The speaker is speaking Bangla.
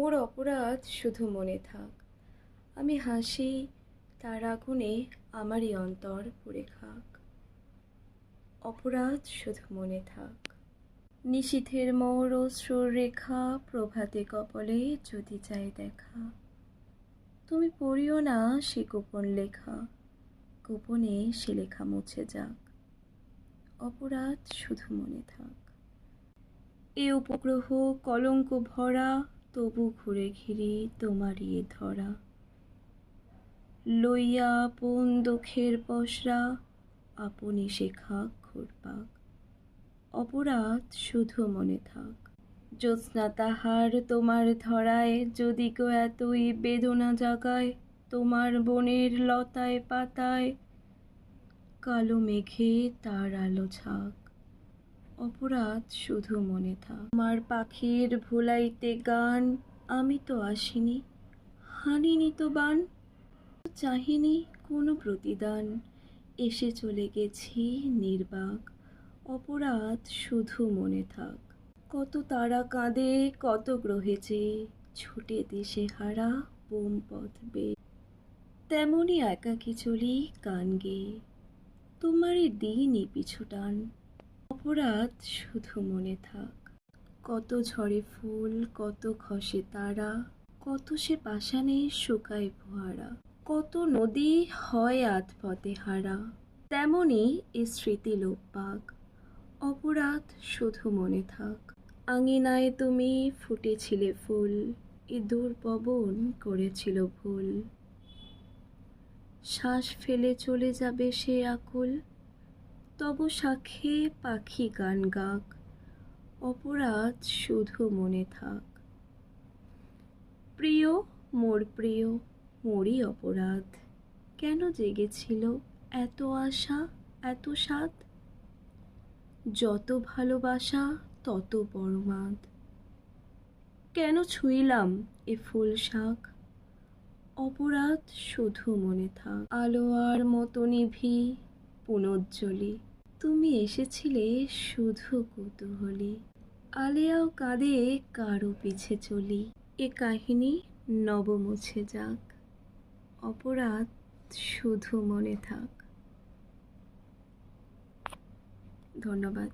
মোর অপরাধ শুধু মনে থাক, আমি হাসি তার আগুনে আমারই অন্তর পুড়ে খাক। অপরাধ শুধু মনে থাক। নিশীথের মোর অশ্রুর রেখা প্রভাতে কপলে যদি চাই দেখা, তুমি পড়িও না সে গোপন লেখা, গোপনে সে লেখা মুছে যাক। অপরাধ শুধু মনে থাক। এ উপগ্রহ কলঙ্ক ভরা, তবু ঘুরে ঘিরি তোমারই এ ধরা। লইয়া আপন দুঃখের পসরা, আপনি শেখা ঘুরপাক। অপরাধ শুধু মনে থাক। জ্যোৎস্না তাহার তোমার ধরায়, যদি গো এতই বেদনা জাগায়, তোমার বনের লতায় পাতায় কালো মেঘে তার আলো ঝাঁক। অপরাধ শুধু মনে থাক। আমার পাখির ভুলাইতে গান, আমি তো আসিনি, হানিনি তো বান, চাহিনি কোনো প্রতিদান, এসে চলে গেছি নির্বাক। অপরাধ শুধু মনে থাক। কত তারা কাঁদে কত গ্রহে চেয়ে, ছুটে দেশে হারা বোম পথ বেয়ে, তেমনি একাকী চলি গান গেয়ে, তোমারই দিনই পিছু টান। অপরাধ শুধু মনে থাক। কত ঝরে ফুল কত খসে তারা, কত সে পাষাণে শুকায় ফোয়ারা, কত নদী হয় আধপথে হারা, তেমনি এ স্মৃতি লোপ পাক। অপরাধ শুধু মনে থাক। আঙিনায় তুমি ফুটেছিলে ফুল, ইঁদুর পবন করেছিল ভুল, শ্বাস ফেলে চলে যাবে সে আকুল, তব সাক্ষে পাখি গান গাক। অপরাধ শুধু মনে থাক। প্রিয় মোর প্রিয়, মোরই অপরাধ, কেন জেগেছিল এত আশা এত সাধ, যত ভালোবাসা তত বড়মাদ, কেন ছুঁইলাম এ ফুল শাক। অপরাধ শুধু মনে থাক। আলো আর মতো নিভি পুনর্জ্বলি, তুমি এসেছিলে শুধু কৌতূহলী, আলেয়াও কাঁদে কারো পিছে চলি, এ কাহিনী নব মুছে যাক। অপরাধ শুধু মনে থাক। ধন্যবাদ।